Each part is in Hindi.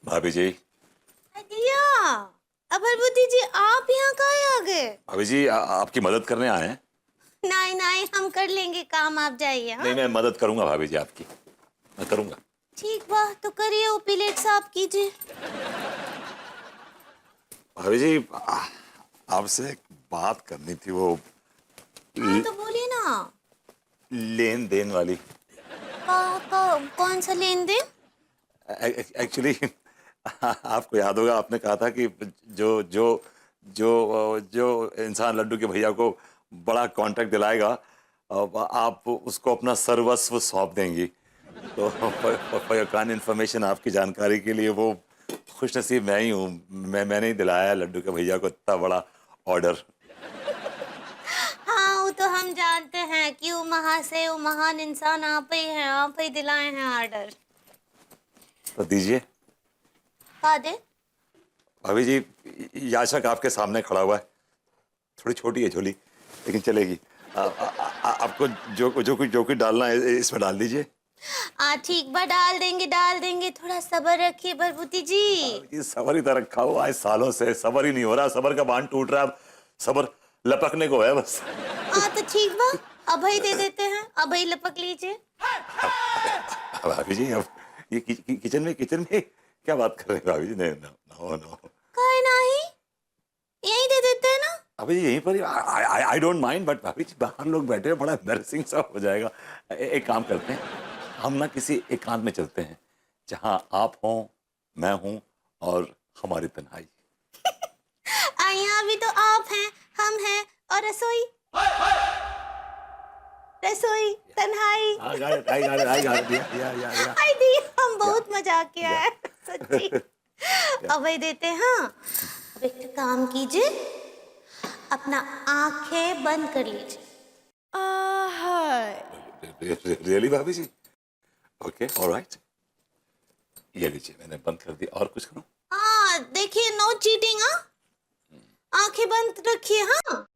भाभी जी। दिया। अभरबुद्धि जी, आप यहाँ काहे आ गए? भाभी जी आपकी मदद करने आए हैं। नहीं नहीं, हम कर लेंगे काम, आप जाइए। हाँ नहीं, मैं मदद करूंगा भाभी जी आपकी, मैं करूंगा। ठीक बा, तो करिए, वो प्लेट साफ कीजिए। भाभी जी आपसे एक बात करनी थी, वो हाँ तो बोलिए ना। लेन देन वाली। कौन सा लेन देन? एक्चुअली आपको याद होगा, आपने कहा था कि जो जो जो जो इंसान लड्डू के भैया को बड़ा कॉन्ट्रैक्ट दिलाएगा, आप उसको अपना सर्वस्व सौंप देंगी। तो फॉर योर काइंड इन्फॉर्मेशन, आपकी जानकारी के लिए, वो खुशनसीब मैं ही हूँ। मैंने ही दिलाया लड्डू के भैया को इतना बड़ा ऑर्डर। हाँ, वो तो हम जानते हैं कि वो महाशय, वो महान इंसान आप ही हैं, आप ही दिलाए हैं ऑर्डर। तो दीजिए। का दे? भाभी जी याचक आपके सामने खड़ा हुआ है, थोड़ी छोटी है झोली, लेकिन चलेगी। आपको जो कुछ डालना है इसमें डाल दीजिए। ठीक बा, डाल देंगे, थोड़ा सब्र रखिए भरभूति जी। ये सबर ही तो रखा हुआ है सालों से, सबर ही नहीं हो रहा, सबर का बांध टूट रहा है। अब सबर लपकने को है बस। तो ठीक बा, अभय दे देते हैं, अभय लपक लीजिए। भाभी जी अब ये किचन में क्या बात कर रहे हैं भाभी जी? नहीं, नो नो। काहे नहीं, यही दे देते हैं ना। अभी यहीं पर आई डोंट माइंड, बट भाभी जी बाहर लोग बैठे हैं, बड़ा एम्बैरेसिंग सा हो जाएगा। एक काम करते हैं, हम ना किसी एकांत में चलते हैं, जहां आप हों, मैं हूं और हमारी तन्हाई। यहाँ भी तो आप हैं, हम हैं, और रसोई, रसोई तन्हाई। I got it, I got it, I got it. Yeah. आई दी, हम बहुत मजाक किया है सच्ची। अभय देते हैं। हाँ, अब एक काम कीजिए, अपना आंखें बंद कर लीजिए। Really भाभी जी? Okay, all right. ये लीजिए, मैंने बंद कर दिया। और कुछ करूं? देखिए, नो चीटिंग। हाँ, आंखें बंद रखिए। हाँ,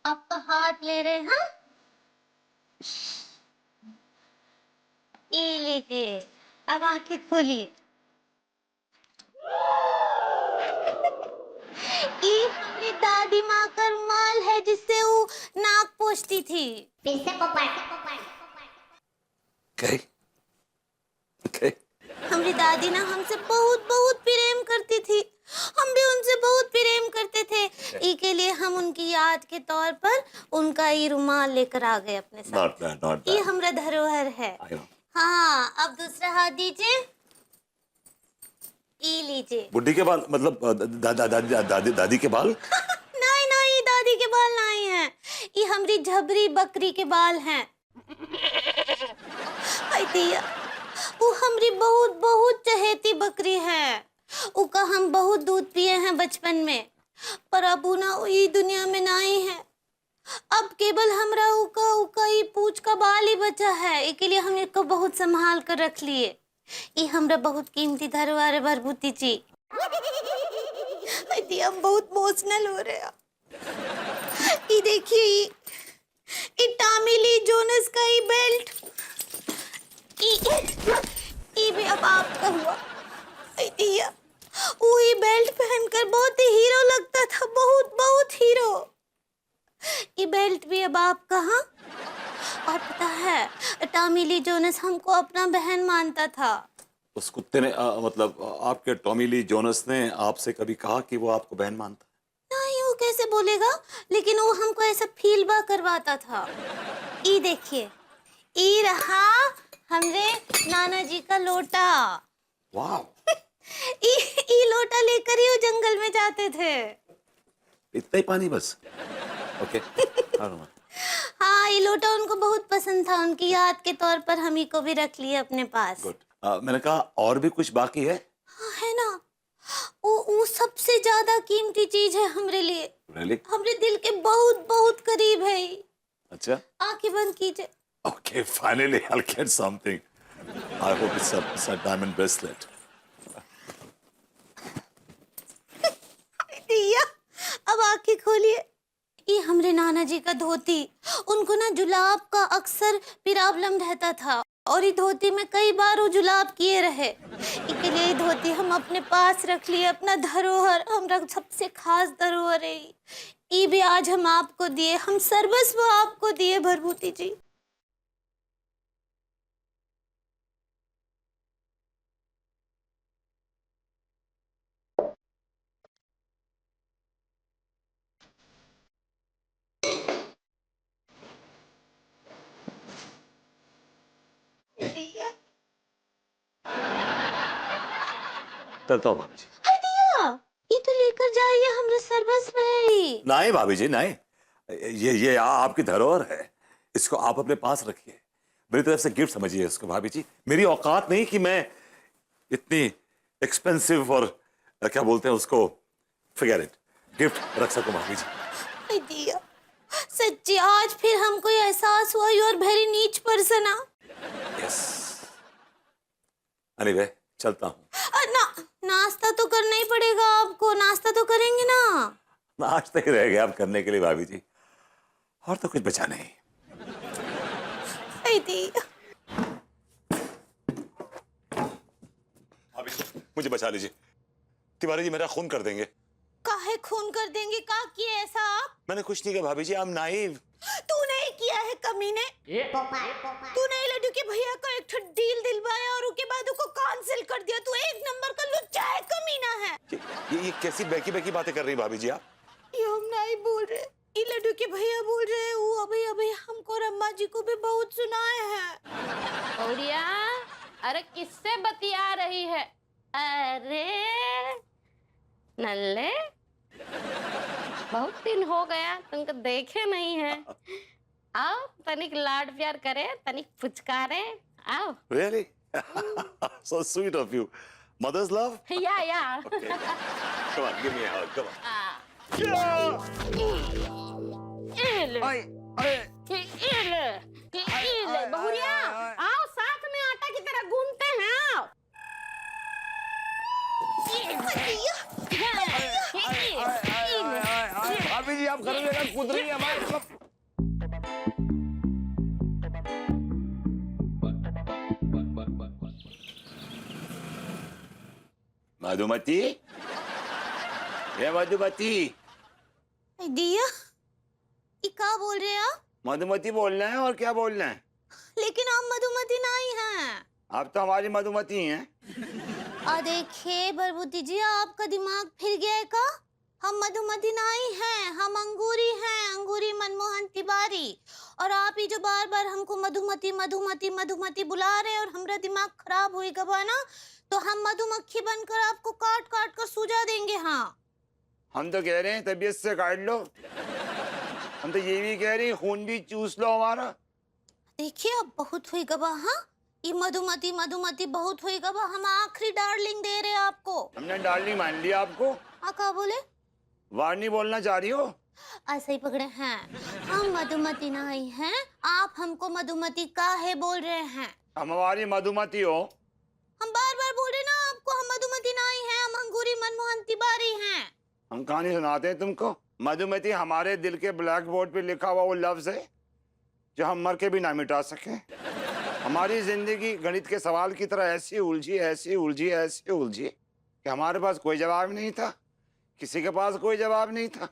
आपका हाथ ले रहे हैं। हाँ, ये लीजिए, अब आंखें खोलिए। ये हमारी दादी माँ का रुमाल है, जिससे वो नाक पोंछती थी। Okay. Okay. हमारी दादी ना हमसे बहुत बहुत प्रेम करती थी, हम भी उनसे बहुत प्रेम करते थे। इसके लिए हम उनकी याद के तौर पर उनका ये रुमाल लेकर आ गए अपने साथ। Not bad, not bad. ये हमारा धरोहर है। I know. हाँ, अब दूसरा हाथ दीजिए, ये लीजिए। बुड्ढी के बाल, मतलब दादी के बाल? नहीं नहीं, दादी के बाल नहीं हैं, ये हमारी झबरी बकरी के बाल हैं। आई दिया, वो हमारी बहुत बहुत चहेती बकरी है, उसका हम बहुत दूध पिए हैं बचपन में, पर अब वो ना ये दुनिया में नहीं है। अब केवल हमरा उका ये पूंछ का बाल ही बचा है, इसके लिए हम इसको बहुत संभाल कर रख लिए। ये हमरा बहुत कीमती धरोहर है भरभूति जी। आई दिया, हम बहुत इमोशनल हो रहे हैं। ये देखिए, ये टॉमी ली जोनस का ये बेल्ट, ये भी अब आपका हुआ। दिया, वो ये बेल्ट पहनकर बहुत ही हीरो लगता था, बहुत बहुत हीरो। ये बेल्ट भी अब आपका। हाँ, और पता है, टॉमी ली जोनस हमको अपना बहन मानता था। उस कुत्ते ने मतलब आपके टॉमी ली जोनस ने आपसे कभी कहा कि वो आपको बहन मानता है? नहीं, वो कैसे बोलेगा, लेकिन वो हमको ऐसा फील बा करवाता था। ये देखिए, ये रहा हमरे नाना जी का लोटा। वाह। ये लोटा लेकर ही वो जंगल में जाते थे। इतना ही पानी बस? ओके। हाँ, ये लोटा उनको बहुत पसंद था, उनकी याद के तौर पर हम ही को भी रख लिए अपने पास। गुड। मैंने कहा और भी कुछ बाकी है? हाँ, है ना, वो सबसे ज्यादा कीमती चीज है हमरे लिए। Really? हमरे दिल के बहुत बहुत करीब है। अच्छा। आंखें बंद कीजिए। Okay, finally I'll get something. I hope it's a diamond bracelet. खोलिए। ये हमरे नाना जी का धोती, उनको ना जुलाब का अक्सर प्रॉब्लम रहता था और ये धोती में कई बार वो जुलाब किए रहे। इसके लिए ये धोती हम अपने पास रख लिए, अपना धरोहर, हमरा सबसे खास धरोहर है ये भी आज हम आपको दिए, हम सर्वस्व आपको दिए भरभूति जी। चलता हूँ भाभी जी। दिया, ये तो लेकर जाइए, हमरे सर्वस्व है ये। नहीं भाभी जी नहीं, ये आपकी धरोहर है, इसको आप अपने पास रखिए, मेरी तरफ से गिफ्ट समझिए इसको भाभी जी। मेरी औकात नहीं कि मैं इतनी एक्सपेंसिव और क्या बोलते हैं उसको, फिगर इट, गिफ्ट रख सकूं भाभी जी। दिया, सच्ची आज फिर हमको ये एहसास हुआ यू आर वेरी नीच पर्सन। यस, एनीवे चलता हूँ। ना नाश्ता तो करना ही पड़ेगा आपको, नाश्ता तो करेंगे ना। नाश्ता ही रह गया अब करने के लिए भाभी जी, और तो कुछ बचा नहीं। भाभी जी मुझे बचा लीजिए, तिवारी जी मेरा खून कर देंगे। काहे खून कर देंगे, का किए ऐसा आप? मैंने कुछ नहीं किया भाभी जी, आई एम नाइव। तू नहीं किया है कमीने, तूने लड्डू के भैया को एक डील दिलवाया और उसके बाद उसको कैंसिल कर दिया। तू एक नंबर का लुच्चा है, कमीना है। ये कैसी बेकी बेकी बातें कर रही भाभी जी आप? ये हम नहीं बोल रहे, ये लड्डू के भैया बोल रहे हैं। वो अभी अभी हमको रम्मा जी को भी बहुत सुनाए हैं। औरिया, अरे किससे बतिया रही है? अरे नल्ले, बहुत दिन हो गया तुमको देखे नहीं है। आओ तनिक लाड प्यार करे, तनिक पुचकारे, आओ। Really? So sweet of you. Mother's love? या Come on, give me a hug. Come on. बहुरिया, आओ साथ में आटा की तरह गूंथते हैं, आओ। भाभी जी आप घर में लेकर कूद रही हैं हमारे। मधुमती, ये मधुमती, दिया, ये क्या बोल रहे हैं आप? मधुमती बोलना है और क्या बोलना है? लेकिन आप मधुमती नहीं हैं। आप तो हमारी मधुमती हैं। देखिए भरभूति जी, आपका दिमाग फिर गया है का? हम मधुमती नहीं हैं, हम अंगूरी हैं, अंगूरी मनमोहन तिवारी। और आप ही जो बार बार हमको मधुमती मधुमती मधुमती बुला रहे हैं और हमारा दिमाग खराब होएगा ना, तो हम मधुमक्खी बनकर आपको काट काट कर सूजा देंगे। हाँ, हम तो कह रहे हैं तबीयत से काट लो, हम तो ये भी कह रहे हैं खून भी चूस लो हमारा। देखिए अब बहुत होएगा बा। हाँ, ये मधुमती मधुमती बहुत होएगा बा। हम आखिरी डार्लिंग दे रहे हैं आपको। हमने डार्लिंग मान लिया आपको। क्या बोले? वार्नी बोलना चाह रही हो? ऐसे ही पकड़े हैं, हम मधुमती नहीं हैं। आप हमको मधुमती काहे बोल रहे हैं? हम हमारी मधुमती हो। हम बार बार बोल रहे ना आपको, हम मधुमती नहीं हैं, हम अंगूरी मनमोहन तिवारी हैं। हम कहानी सुनाते हैं तुमको। मधुमती हमारे दिल के ब्लैक बोर्ड पे लिखा हुआ वो लफ्ज है जो हम मर के भी ना मिटा सके। हमारी जिंदगी गणित के सवाल की तरह ऐसी उलझी ऐसी उलझी ऐसी उलझी कि हमारे पास कोई जवाब नहीं था, किसी के पास कोई जवाब नहीं था,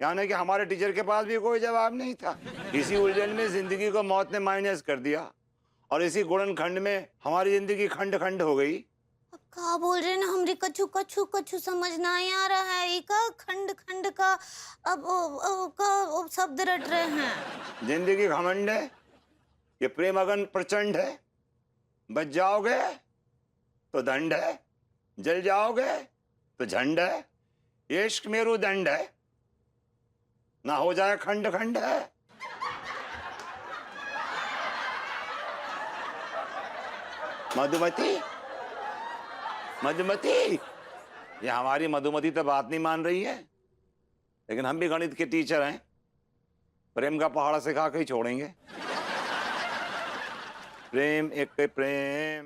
यानी कि हमारे टीचर के पास भी कोई जवाब नहीं था। इसी उलझन में जिंदगी को मौत ने माइनस कर दिया और इसी गुणन खंड में हमारी जिंदगी खंड खंड हो गई। अब क्या बोल रहे ना, हमरे कछु कछु कछु समझ नहीं आ रहा है। ये का खंड खंड का अब शब्द रट रहे हैं। जिंदगी घमंड है, ये प्रेम अगन प्रचंड है। बच जाओगे तो दंड है, जल जाओगे तो झंड है। ये इश्क मेरुदंड है, ना हो जाए खंड खंड है। मधुमती, मधुमती, ये हमारी मधुमती तो बात नहीं मान रही है, लेकिन हम भी गणित के टीचर हैं, प्रेम का पहाड़ सिखा के ही छोड़ेंगे। प्रेम एक प्रेम।